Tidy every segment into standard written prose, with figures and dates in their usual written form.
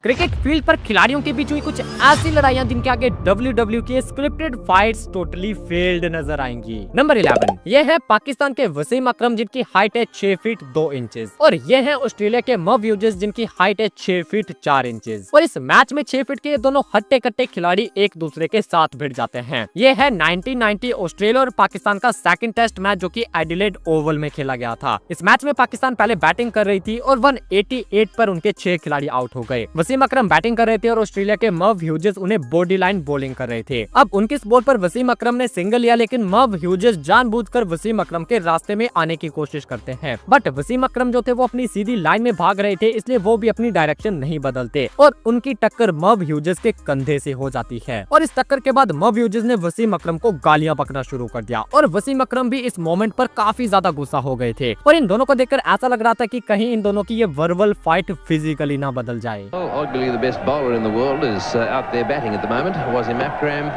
Cricket field पर खिलाड़ियों के बीच हुई कुछ ऐसी लड़ाइयां जिनके आगे WWE के स्क्रिप्टेड फाइट्स टोटली फेल्ड नजर आएंगी। नंबर 11 ये है पाकिस्तान के वसीम अकरम जिनकी हाइट है 6 फीट 2 इंचेस और ये है ऑस्ट्रेलिया के मव ह्यूजेस जिनकी हाइट है 6 फीट 4 इंचेस। और इस मैच में 6 फीट के ये दोनों हट्टे कट्टे खिलाड़ी एक दूसरे के साथ भिड़ जाते हैं। ये है 1990 ऑस्ट्रेलिया और पाकिस्तान का सेकंड टेस्ट मैच जो कि एडिलेड ओवल में खेला गया था। इस मैच में पाकिस्तान पहले बैटिंग कर रही थी और 188 पर उनके 6 खिलाड़ी आउट हो गए। वसीम अकरम बैटिंग कर रहे थे और ऑस्ट्रेलिया के मव ह्यूजेस उन्हें बॉडी लाइन बॉलिंग कर रहे थे। अब उनकी इस बॉल पर वसीम अकरम ने सिंगल लिया, लेकिन मव ह्यूजेस जानबूझकर वसीम अकरम के रास्ते में आने की कोशिश करते हैं। बट वसीम अकरम जो थे वो अपनी सीधी लाइन में भाग रहे थे, इसलिए वो भी अपनी डायरेक्शन नहीं बदलते और उनकी टक्कर मव ह्यूजेस के कंधे से हो जाती है। और इस टक्कर के बाद मव ह्यूजेस ने वसीम अकरम को गालियां बकना शुरू कर दिया और वसीम अकरम भी इस मोमेंट पर काफी ज्यादा गुस्सा हो गए थे। और इन दोनों को देखकर ऐसा लग रहा था कि कहीं इन दोनों की ये वर्बल फाइट फिजिकली ना बदल जाए। Arguably the best bowler in the world is out there batting at the moment. Wasim Akram.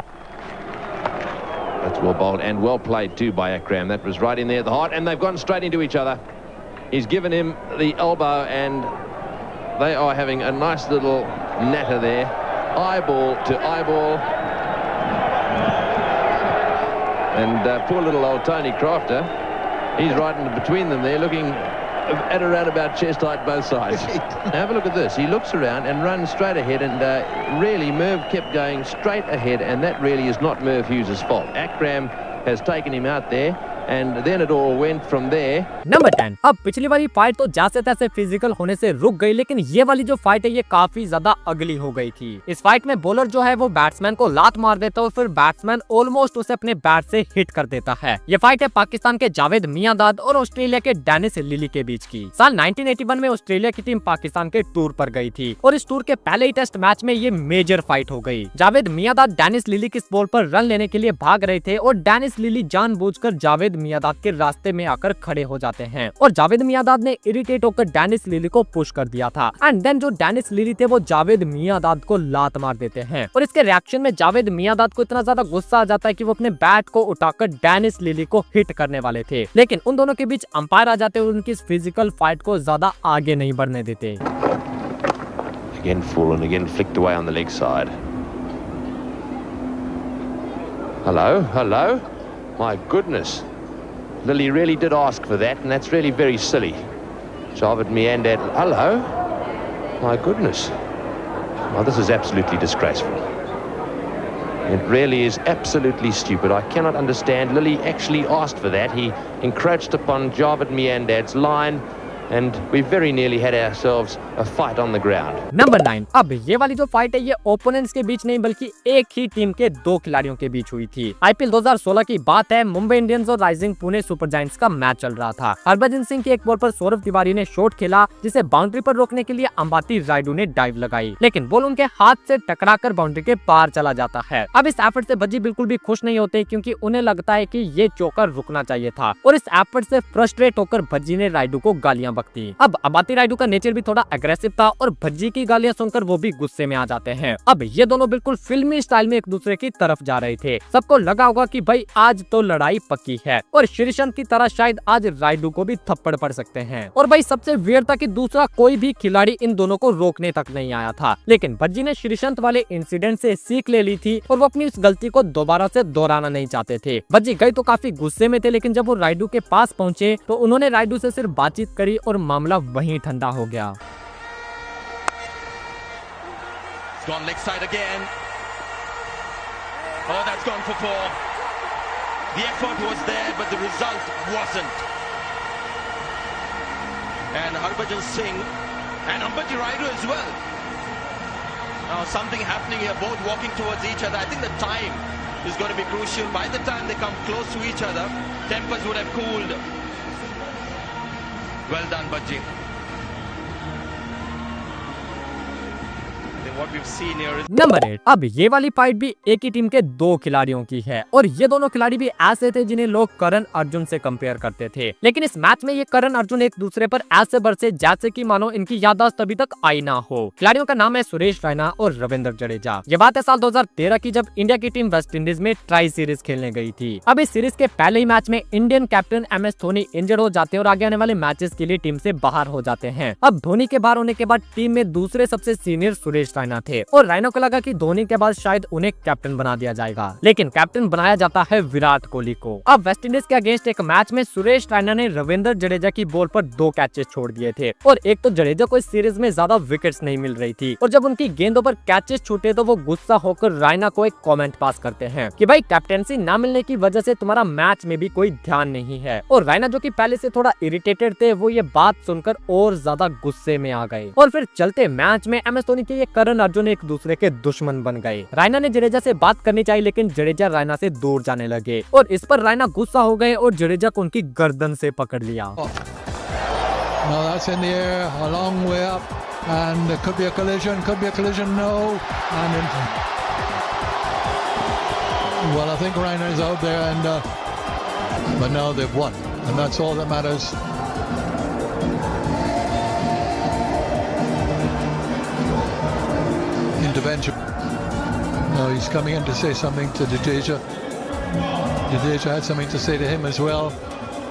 That's well bowled and well played too by Akram. That was right in there at the heart, and they've gone straight into each other. He's given him the elbow, and they are having a nice little natter there, eyeball to eyeball. And poor little old Tony Crafter, he's right in between them there, looking at around about chest height both sides. Now have a look at this. He looks around and runs straight ahead, and really Merv kept going straight ahead, and that really is not Merv Hughes' fault. Akram has taken him out there, and then it all went from there. Number 10 अब पिछली वाली fight तो जैसे तैसे physical होने से रुक गई, लेकिन ये वाली जो फाइट है ये काफी ज्यादा अगली हो गई थी। इस फाइट में बॉलर जो है वो बैट्समैन को लात मार देता है और फिर बैट्समैन ऑलमोस्ट उसे अपने बैट से हिट कर देता है। ये फाइट है पाकिस्तान के जावेद मियांदाद और ऑस्ट्रेलिया के डेनिस लिली के बीच की। साल 1981 में ऑस्ट्रेलिया की टीम पाकिस्तान के टूर पर गई थी और इस टूर के पहले ही टेस्ट मैच में ये मेजर फाइट हो गई। जावेद मियांदाद डेनिस लिली की बॉल पर रन लेने के लिए भाग रहे थे और डेनिस लिली जानबूझकर जावेद मियांदाद के रास्ते में आकर खड़े हो जाते हैं और जावेद मियांदाद ने इरिटेट होकर डेनिस लिली को पुश कर दिया था। एंड देन जो डेनिस लिली थे वो जावेद मियांदाद को लात मार देते हैं और इसके रिएक्शन में जावेद मियांदाद को इतना ज्यादा गुस्सा आ जाता है कि वो अपने बैट को उठाकर डेनिस लिली को हिट करने वाले थे, लेकिन उन दोनों के बीच अंपायर आ जाते हैं और उनकी फिजिकल फाइट को ज्यादा आगे नहीं बढ़ने देते। Again full and again flicked away on the leg side. Hello. My goodness. Lily really did ask for that, and that's really very silly. Javed Miandad, hello. My goodness. Well, this is absolutely disgraceful. It really is absolutely stupid. I cannot understand. Lily actually asked for that. He encroached upon Javed Miandad's line, and we very nearly had ourselves a fight on the ground. Number 9 अब ये वाली जो fight है ये opponents के बीच नहीं बल्कि एक ही टीम के दो खिलाड़ियों के बीच हुई थी। आईपीएल 2016 की बात है। मुंबई इंडियंस और राइजिंग पुणे सुपर जायंट्स का मैच चल रहा था। हरभजन सिंह की एक बॉल पर सौरभ तिवारी ने शॉट खेला जिसे बाउंड्री पर रोकने के लिए अंबाती रायडू ने डाइव लगाई, लेकिन बॉल उनके हाथ से टकराकर बाउंड्री के पार चला जाता है। अब इस एफर्ट से भज्जी बिल्कुल भी खुश नहीं होते क्योंकि उन्हें लगता है कि ये चौका रुकना चाहिए था और इस एफर्ट से फ्रस्ट्रेट होकर भज्जी ने रायडू को गालियां बकती। अब अंबाती रायडू का नेचर भी थोड़ा एग्रेसिव था और भज्जी की गालियां सुनकर वो भी गुस्से में आ जाते हैं। अब ये दोनों बिल्कुल फिल्मी स्टाइल में एक दूसरे की तरफ जा रहे थे। सबको लगा होगा कि भाई आज तो लड़ाई पक्की है और श्रीशांत की तरह शायद आज रायडू को भी थप्पड़ पड़ सकते हैं। और भाई सबसे वियर्ड था कि दूसरा कोई भी खिलाड़ी इन दोनों को रोकने तक नहीं आया था, लेकिन भज्जी ने श्रीशांत वाले इंसिडेंट से सीख ले ली थी और वो अपनी उस गलती को दोबारा से दोहराना नहीं चाहते थे। भज्जी गए तो काफी गुस्से में थे, लेकिन जब वो रायडू के पास पहुंचे तो उन्होंने रायडू से सिर्फ बातचीत करी और मामला वहीं ठंडा हो गया। It's gone leg side again. Oh, that's gone for 4. The effort was there, but the result wasn't. And Harbhajan Singh and Ambati Rayudu as well. Now something happening here, both walking towards each other. I think the time is going to be crucial. By the time they come close to each other, tempers would have cooled. Well done, Bajji. think what we've seen here is number 8। अब ये वाली fight भी एक ही team के दो खिलाड़ियों की है और ये दोनों खिलाड़ी भी ऐसे थे जिन्हें लोग करण अर्जुन से कंपेयर करते थे, लेकिन इस मैच में ये करण अर्जुन एक दूसरे पर ऐसे बरसे जैसे कि मानो इनकी याददाश्त अभी तक आई ना हो। खिलाड़ियों का नाम है सुरेश रैना और रविंद्र जडेजा। ये बात है साल 2013 की, जब इंडिया की टीम वेस्ट इंडीज में ट्राई सीरीज खेलने गई थी। अब इस सीरीज के पहले ही मैच में Indian captain MS Dhoni injured हो जाते हैं और आगे आने वाले मैचेस के लिए टीम से बाहर हो जाते हैं। अब धोनी के बाहर होने के बाद टीम में दूसरे सबसे सीनियर सुरेश रैना थे और रैना को लगा कि धोनी के बाद शायद उन्हें कैप्टन बना दिया जाएगा, लेकिन कैप्टन बनाया जाता है विराट कोहली को। अब वेस्ट इंडीज के अगेंस्ट एक मैच में सुरेश रैना ने रविंद्र जडेजा की बॉल पर 2 कैचेस छोड़ दिए थे और एक तो जडेजा को इस सीरीज में ज्यादा विकेट्स नहीं मिल रही थी और जब उनकी गेंदों पर कैचेस छूटे तो वो गुस्सा होकर रैना को एक कमेंट पास करते हैं कि भाई कैप्टेंसी ना मिलने की वजह से तुम्हारा मैच में भी कोई ध्यान नहीं है। और रैना जो कि पहले से थोड़ा इरिटेटेड थे, वो ये बात सुनकर और ज्यादा गुस्से में आ गए और फिर चलते मैच में MS धोनी के ये करण अर्जुन एक दूसरे के दुश्मन बन गए। रैना ने जडेजा से बात करनी चाहिए लेकिन जडेजा रैना से दूर जाने लगे और इस पर रैना गुस्सा हो गए और जडेजा को उनकी गर्दन से पकड़ लिया। No, that's in the air, a long way up, and there could be a collision, no, and well, I think Reiner is out there, and but now they've won, and that's all that matters. Intervention. No, he's coming in to say something to Jadeja. Jadeja had something to say to him as well.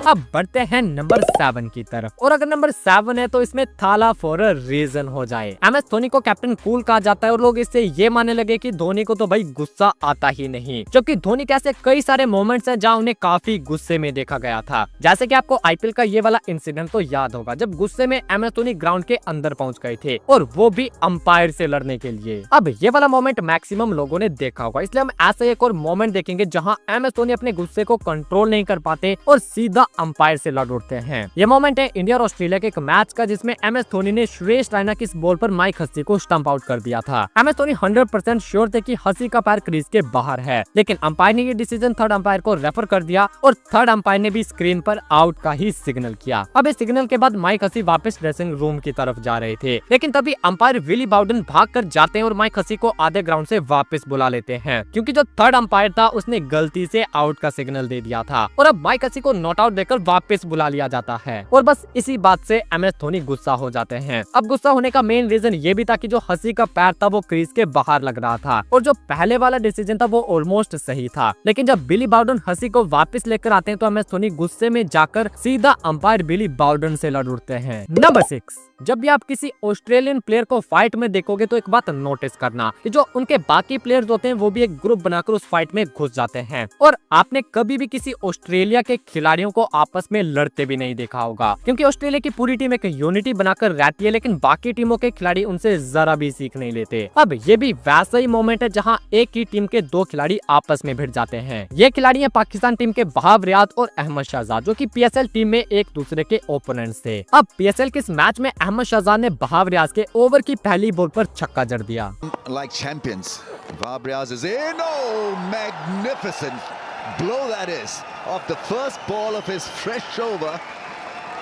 अब बढ़ते हैं number 7 की तरफ और अगर number 7 है तो इसमें थाला फॉर अ रीजन हो जाए। MS धोनी को कैप्टन कूल कहा जाता है और लोग इससे ये मानने लगे कि धोनी को तो भाई गुस्सा आता ही नहीं, जबकि धोनी के ऐसे कई सारे मोमेंट्स हैं जहां उन्हें काफी गुस्से में देखा गया था। जैसे कि आपको IPL का ये वाला इंसिडेंट तो याद होगा जब गुस्से में MS धोनी ग्राउंड के अंदर पहुंच गए थे और वो भी अंपायर से लड़ने के लिए। अब ये वाला मोमेंट मैक्सिमम लोगों ने देखा होगा, इसलिए हम ऐसा एक और मोमेंट देखेंगे जहाँ MS धोनी अपने गुस्से को कंट्रोल नहीं कर पाते और सीधा अंपायर से लड़ उठते हैं। ये मोमेंट है इंडिया और ऑस्ट्रेलिया के एक मैच का जिसमें MS धोनी ने सुरेश रैना की इस बॉल पर माइक हसी को स्टंप आउट कर दिया था। MS धोनी 100% श्योर थे कि हसी का पैर क्रीज के बाहर है, लेकिन अंपायर ने ये डिसीजन थर्ड अंपायर को रेफर कर दिया और थर्ड अंपायर ने भी स्क्रीन पर आउट का ही सिग्नल किया। अब इस सिग्नल के बाद माइक हसी वापस ड्रेसिंग रूम की तरफ जा रहे थे, लेकिन तभी अंपायर विली बाउडन भाग कर जाते हैं और माइक हसी को आधे ग्राउंड से वापस बुला लेते हैं, क्योंकि जो थर्ड अंपायर था उसने गलती से आउट का सिग्नल दे दिया था और अब माइक हसी को नॉट आउट देकर वापस बुला लिया जाता है और बस इसी बात से MS धोनी गुस्सा हो जाते हैं। अब गुस्सा होने का मेन रीजन ये भी था कि जो हसी का पैर था वो क्रीज के बाहर लग रहा था और जो पहले वाला डिसीजन था वो ऑलमोस्ट सही था, लेकिन जब बिली बाउडन हसी को वापस लेकर आते हैं तो MS धोनी गुस्से में जाकर सीधा अंपायर बिली बाउडन से लड़ उठते हैं। नंबर 6, जब भी आप किसी ऑस्ट्रेलियन प्लेयर को फाइट में देखोगे तो एक बात नोटिस करना कि जो उनके बाकी प्लेयर्स होते हैं वो भी एक ग्रुप बनाकर उस फाइट में घुस जाते हैं और आपने कभी भी किसी ऑस्ट्रेलिया के खिलाड़ियों को आपस में लड़ते भी नहीं देखा होगा, क्योंकि ऑस्ट्रेलिया की पूरी टीम एक यूनिटी बनाकर रहती है लेकिन बाकी टीमों के खिलाड़ी उनसे जरा भी सीख नहीं लेते। अब ये भी वैसा ही मोमेंट है जहां एक ही टीम के 2 खिलाड़ी आपस में भिड़ जाते हैं। ये खिलाड़ी हैं पाकिस्तान टीम के वहाब रियाज और अहमद शहजाद, जो कि PSL टीम में एक दूसरे के ओपोनेंट्स थे। अब PSL के इस मैच में अहमद शहजाद ने वहाब रियाज के ओवर की पहली बॉल पर छक्का जड़ दिया। Like champions, Wahab Riaz is in. Oh, magnificent blow that is off the first ball of his fresh over.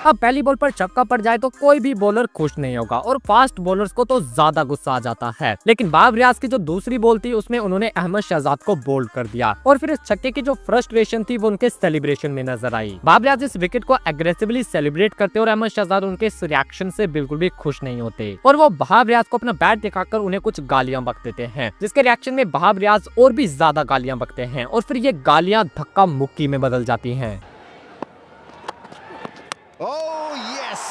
अब पहली बॉल पर छक्का पड़ जाए तो कोई भी बॉलर खुश नहीं होगा और फास्ट बॉलर्स को तो ज्यादा गुस्सा आ जाता है, लेकिन वहाब रियाज की जो दूसरी बॉल थी उसमें उन्होंने अहमद शहजाद को बोल्ड कर दिया और फिर इस छक्के की जो फ्रस्ट्रेशन थी वो उनके सेलिब्रेशन में नजर आई। वहाब रियाज इस विकेट को एग्रेसिवली सेलिब्रेट करते और अहमद शहजाद उनके इस रिएक्शन से बिल्कुल भी खुश नहीं होते और वो वहाब रियाज को अपना बैट दिखाकर उन्हें कुछ गालियां बक देते हैं, जिसके रिएक्शन में वहाब रियाज और भी ज्यादा गालियां बकते हैं और फिर ये गालियां धक्का मुक्की में बदल जाती हैं। Oh yes,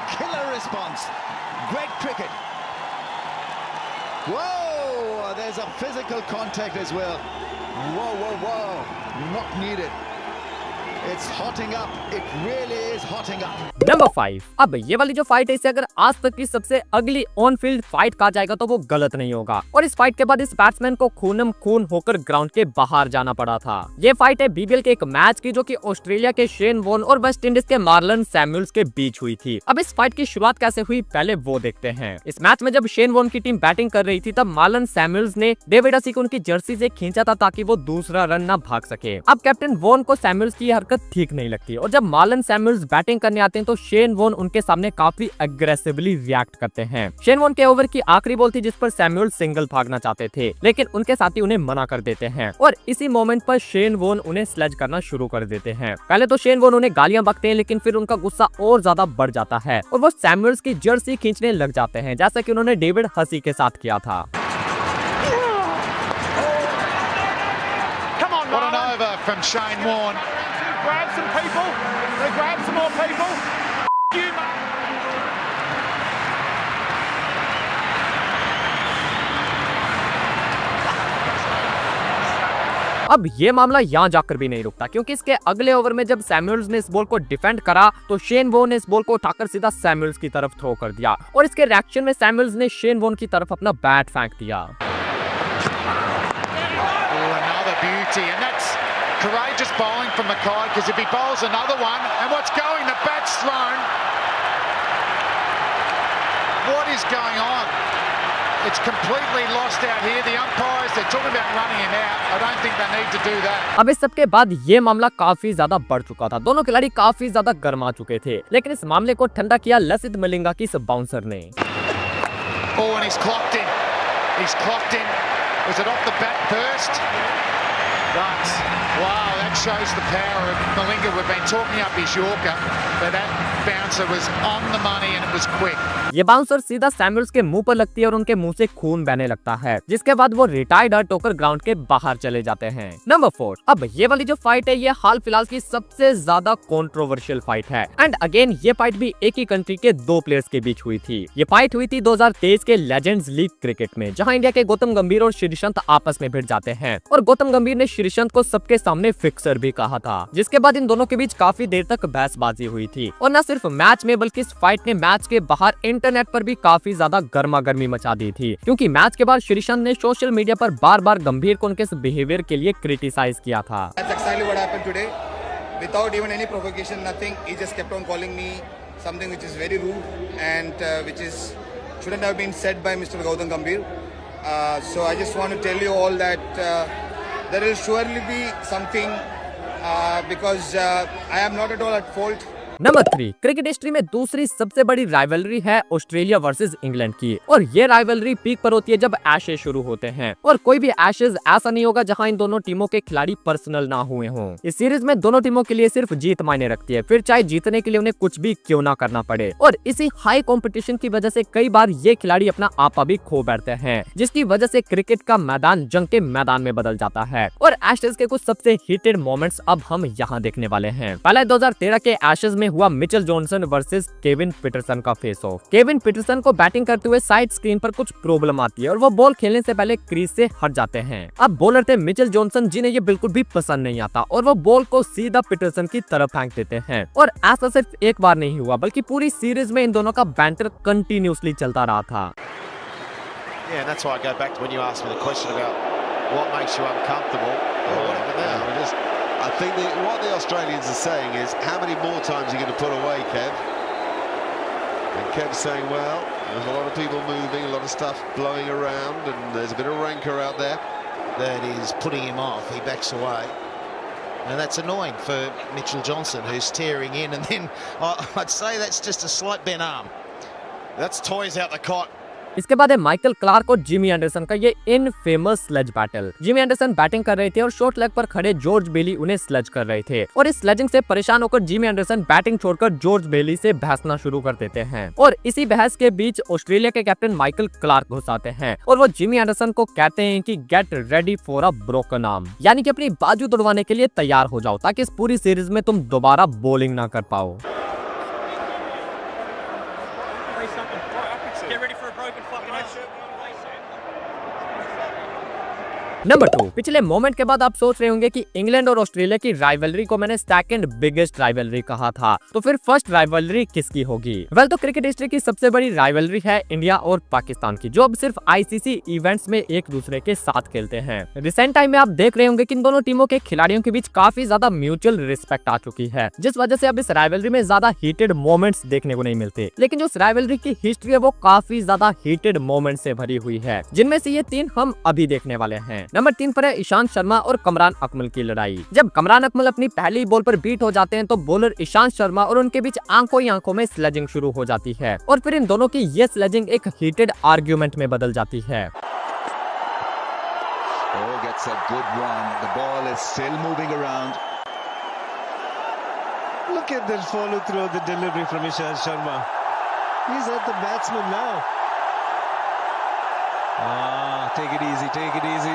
killer response, great cricket. Whoa, there's a physical contact as well. Whoa, not needed. It's hotting up, it really is hotting up. Number 5, अब ये वाली जो फाइट है इसे अगर आज तक की सबसे अगली ऑन फील्ड फाइट कहा जाएगा तो वो गलत नहीं होगा और इस फाइट के बाद इस बैट्समैन को खूनम खून होकर ग्राउंड के बाहर जाना पड़ा था। ये फाइट है BBL के एक मैच की जो कि ऑस्ट्रेलिया के शेन वॉर्न और वेस्ट इंडीज के मार्लन सैमुअल्स के बीच हुई थी। अब इस फाइट की शुरुआत कैसे हुई पहले वो देखते हैं। इस मैच में जब शेन वॉर्न की टीम बैटिंग कर रही थी तब मार्लन सैमुअल्स ने डेविड हसी को उनकी जर्सी से खींचा था ताकि वो दूसरा रन न भाग सके। अब कैप्टन वॉर्न को सैमुअल्स की हरकत ठीक नहीं लगती और जब मार्लन सैमुअल्स बैटिंग करने आते हैं तो शेन वॉन उनके सामने काफी अग्रेसिवली रिएक्ट करते हैं। शेन वॉन के ओवर की आखिरी बॉल थी जिस पर सैमुअल सिंगल भागना चाहते थे, लेकिन उनके साथी उन्हें मना कर देते हैं और इसी मोमेंट पर शेन वॉन उन्हें स्लेज करना शुरू कर देते हैं। पहले तो शेन वॉन उन्हें गालियां बकते हैं, लेकिन फिर उनका गुस्सा और ज्यादा बढ़ जाता है और वो सैमुअल्स की जर्सी खींचने लग जाते हैं, जैसा कि उन्होंने डेविड हसी के साथ किया था। What an over from Shane Warne. Grab some people. They grab some more people. You, अब ये मामला यहाँ जाकर भी नहीं रुकता, क्योंकि इसके अगले ओवर में जब सैमुअल्स ने इस बॉल को डिफेंड करा तो शेन वॉन ने इस बॉल को उठाकर सीधा सैमुअल्स की तरफ थ्रो कर दिया और इसके रिएक्शन में सैमुअल्स ने शेन वॉन की तरफ अपना बैट फेंक दिया। another beauty, and that's courageous bowling from Mackay, because if he bowls another one, and what's going, the bat's thrown. What is going on? It's completely lost out here. The umpires, they're talking about running him out. I don't think they need to do that. अब इस सब के बाद ये मामला काफी ज्यादा बढ़ चुका था। दोनों खिलाड़ी काफी ज्यादा गर्मा चुके थे, लेकिन इस मामले को ठंडा किया लसिथ मलिंगा की इस बाउंसर ने। Oh, and he's clocked in. He's clocked in. Was it off the bat first? But, wow, that shows the power of Malinga. We've been talking up his Yorker, but that bouncer was on the money and it was quick. ये bouncer सीधा Samuel's के मुंह पर लगती है और उनके मुंह से खून बहने लगता है, जिसके बाद वो रिटायर्ड हर्ट होकर ग्राउंड के बाहर चले जाते हैं। नंबर 4, अब ये वाली जो फाइट है ये हाल फिलहाल की सबसे ज्यादा कंट्रोवर्शियल फाइट है। एंड अगेन ये फाइट भी एक ही कंट्री के दो प्लेयर्स के बीच हुई थी। ये फाइट हुई थी 2023 के लेजेंड्स लीग क्रिकेट में, जहां इंडिया के गौतम गंभीर और श्रीसंत आपस में भिड़ जाते हैं और गौतम गंभीर ने श्रीसंत को सबके सामने फिक्सर भी कहा था, जिसके बाद इन दोनों के बीच काफी देर तक बहसबाजी हुई थी। और न सिर्फ मैच में बल्कि इस फाइट ने मैच के बाहर इंटरनेट पर भी काफी ज्यादा गर्मा गर्मी मचा दी थी, क्योंकि मैच के बाद श्रीसंत ने सोशल मीडिया पर बार बार गंभीर को उनके इस बिहेवियर के लिए क्रिटिसाइज किया था। That's exactly what happened today. Without even any provocation, nothing. He just kept on calling me something which is very rude and which is shouldn't have been said by Mr. Gautam Gambhir. So I just want to tell you all that there will surely be something because I am not at all at fault. Number 3, cricket history में दूसरी सबसे बड़ी rivalry है Australia versus England की, और ये rivalry peak पर होती है जब एशेज शुरू होते हैं, और कोई भी एशेज ऐसा नहीं होगा जहां इन दोनों टीमों के खिलाड़ी पर्सनल ना हुए हों। इस सीरीज में दोनों टीमों के लिए सिर्फ जीत मायने रखती है, फिर चाहे जीतने के लिए उन्हें कुछ भी क्यों ना करना पड़े। और इसी हाई कॉम्पिटिशन की वजह से कई बार ये खिलाड़ी अपना आपा भी खो बैठते हैं, जिसकी वजह से क्रिकेट का मैदान जंग के मैदान में बदल जाता है। और एशेज के कुछ सबसे हीटेड मोमेंट्स अब हम यहाँ देखने वाले हैं। पहले 2013 के एशेज में हुआ Mitchell Johnson versus Kevin Pietersen का फेस ऑफ। केविन पीटरसन को बैटिंग करते हुए साइड स्क्रीन पर कुछ प्रॉब्लम आती है और वो बॉल खेलने से पहले क्रीज से हट जाते हैं। अब बॉलर थे मिचेल जॉनसन, जिन्हें ये बिल्कुल भी पसंद नहीं आता और वो बॉल को सीधा पीटरसन की तरफ फेंक देते हैं। और ऐसा सिर्फ एक बार नहीं हुआ, बल्कि पूरी सीरीज में इन दोनों का बैंटर कंटिन्यूसली चलता रहा था। Yeah, and that's why I go back to when you asked me the question about what makes you uncomfortable. I think what the Australians are saying is, how many more times are you going to put away, Kev? And Kev's saying, well, there's a lot of people moving, a lot of stuff blowing around, and there's a bit of rancour out there. That is putting him off. He backs away. And that's annoying for Mitchell Johnson, who's tearing in. And then I'd say that's just a slight bent arm. That's toys out the cot. इसके बाद है Michael Clarke और Jimmy Anderson का ये infamous sledge battle. Jimmy Anderson batting कर रहे थे और शॉर्ट लेग पर खड़े जॉर्ज बेली उन्हें स्लेज कर रहे थे, और इस स्लेजिंग से परेशान होकर जिमी एंडरसन बैटिंग छोड़कर जॉर्ज बेली से बहसना शुरू कर देते हैं। और इसी बहस के बीच ऑस्ट्रेलिया के कैप्टन माइकल क्लार्क घुस आते हैं और वो जिमी एंडरसन को कहते हैं कि get ready for a broken arm, यानी कि अपनी बाजू तोड़वाने के लिए तैयार हो जाओ, ताकि इस पूरी सीरीज में तुम दोबारा बॉलिंग ना कर पाओ। नंबर 2, पिछले मोमेंट के बाद आप सोच रहे होंगे कि इंग्लैंड और ऑस्ट्रेलिया की राइवलरी को मैंने सेकंड बिगेस्ट राइवलरी कहा था, तो फिर फर्स्ट राइवलरी किसकी होगी? वेल, तो क्रिकेट हिस्ट्री की सबसे बड़ी राइवलरी है इंडिया और पाकिस्तान की, जो अब सिर्फ आईसीसी इवेंट्स में एक दूसरे के साथ खेलते हैं। रिसेंट टाइम में आप देख रहे होंगे कि इन दोनों टीमों के खिलाड़ियों के बीच काफी ज्यादा म्यूचुअल रिस्पेक्ट आ चुकी है, जिस वजह से अब इस राइवलरी में ज्यादा हीटेड मोमेंट्स देखने को नहीं मिलते। लेकिन जो इस राइवलरी की हिस्ट्री है वो काफी ज्यादा हीटेड मोमेंट से भरी हुई है, जिनमें से ये 3 हम अभी देखने वाले हैं। नंबर 3 पर है ईशांत शर्मा और कमरान अकमल की लड़ाई। जब कमरान अकमल अपनी पहली बॉल पर बीट हो जाते हैं तो बॉलर ईशांत शर्मा और उनके बीच आंखों ही आंखों में स्लेजिंग शुरू हो जाती है और फिर इन दोनों की ये स्लेजिंग एक हीटेड आर्ग्यूमेंट में बदल जाती है। Oh, gets a good run. The ball is still moving around. Look at that follow through the delivery from Ishant Sharma. He's at the batsman now. Take it easy, take it easy.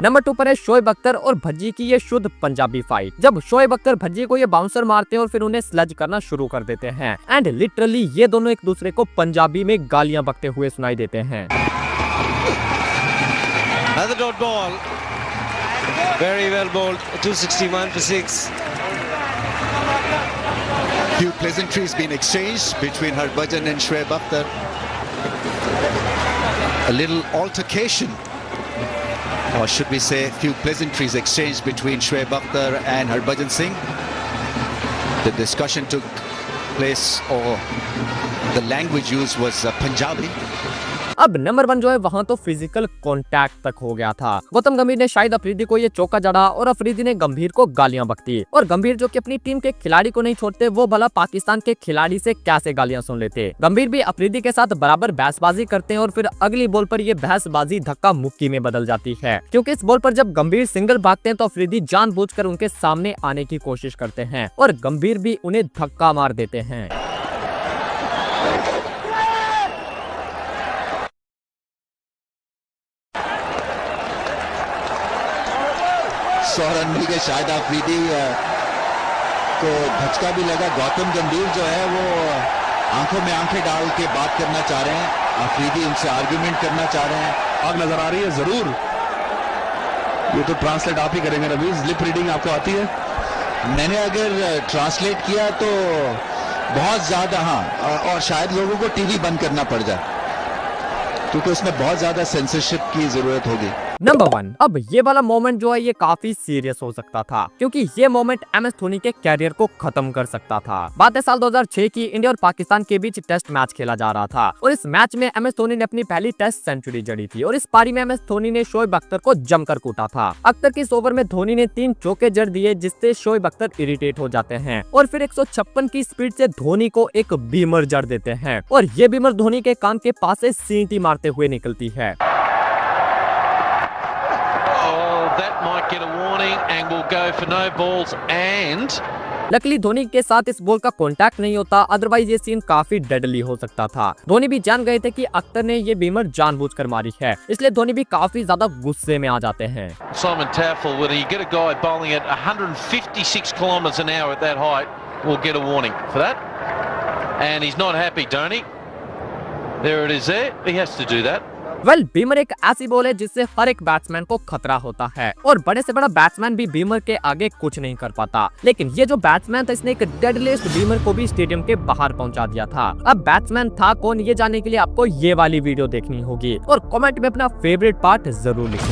Number 2 पर है शोएब अख्तर और भज्जी की ये शुद्ध Punjabi fight. जब शोएब अख्तर भज्जी को ये bouncer मारते हैं और फिर उन्हें स्लज करना शुरू कर देते हैं एंड लिटरली ये दोनों एक दूसरे को पंजाबी में गालियां बकते हुए सुनाई देते हैं। Another dot ball. Very well bowled. 261 for 6. Few pleasantries been exchanged between Harbhajan and Shoaib Akhtar. A little altercation, or should we say, few pleasantries exchanged between Shoaib Akhtar and Harbhajan Singh. The discussion took place, or the language used was Punjabi. अब number 1 जो है वहाँ तो physical contact तक हो गया था। गौतम गंभीर ने शायद अफरीदी को ये चौका जड़ा और अफरीदी ने गंभीर को गालियां बकती और गंभीर जो कि अपनी टीम के खिलाड़ी को नहीं छोड़ते वो भला पाकिस्तान के खिलाड़ी से कैसे गालियां सुन लेते। गंभीर भी अफरीदी के साथ बराबर बहसबाजी करते हैं और फिर अगली बॉल पर ये बहसबाजी धक्का मुक्की में बदल जाती है, क्योंकि इस बॉल पर जब गंभीर सिंगल भागते हैं तो अफरीदी जानबूझकर उनके सामने आने की कोशिश करते हैं और गंभीर भी उन्हें धक्का मार देते हैं। रन मिल गए, शायद अफरीदी को धचका भी लगा। गौतम गंभीर जो है वो आंखों में आंखें डाल के बात करना चाह रहे हैं, अफरीदी उनसे आर्ग्यूमेंट करना चाह रहे हैं। आग नजर आ रही है जरूर, ये तो ट्रांसलेट आप ही करेंगे रवीज, लिप रीडिंग आपको आती है? मैंने अगर ट्रांसलेट किया तो बहुत ज्यादा, हाँ, और शायद लोगों को टीवी बंद करना पड़ जाए क्योंकि उसमें बहुत ज्यादा सेंसरशिप की जरूरत होगी। नंबर 1, अब ये वाला मोमेंट जो है ये काफी सीरियस हो सकता था क्योंकि ये मोमेंट MS धोनी के कैरियर को खत्म कर सकता था। बात है साल 2006 की, इंडिया और पाकिस्तान के बीच टेस्ट मैच खेला जा रहा था और इस मैच में MS धोनी ने अपनी पहली टेस्ट सेंचुरी जड़ी थी और इस पारी में MS धोनी ने शोएब अख्तर को जमकर कूटा था। अख्तर के इस ओवर में धोनी ने 3 चौके जड़ दिए जिससे शोएब अख्तर इरिटेट हो जाते हैं और फिर 156 की स्पीड से धोनी को एक बीमर जड़ देते हैं और ये बीमर धोनी के कान के पास से सीटी मारते हुए निकलती है। That might get a warning and will go for no balls and luckily Dhoni के साथ इस बॉल का कांटेक्ट नहीं होता, अदरवाइज ये सीन काफी डेडली हो सकता था। धोनी भी जान गए थे कि अख्तर ने ये बीमर जानबूझकर मारी है, इसलिए धोनी भी काफी ज्यादा गुस्से में आ जाते हैं। Simon Taffel, when you get a guy bowling at 156 kilometers an hour at that height, will get a warning for that. And he's not happy, don't he? There it is there. He has to do that. Well Beamer एक ऐसी ball है जिससे हर एक batsman को खतरा होता है और बड़े से बड़ा बैट्समैन भी बीमर के आगे कुछ नहीं कर पाता, लेकिन ये जो बैट्समैन था इसने एक डेडलिस्ट बीमर को भी स्टेडियम के बाहर पहुंचा दिया था। अब बैट्समैन था कौन, ये जानने के लिए आपको ये वाली वीडियो देखनी होगी और कमेंट में अपना फेवरेट पार्ट जरूर लिखें।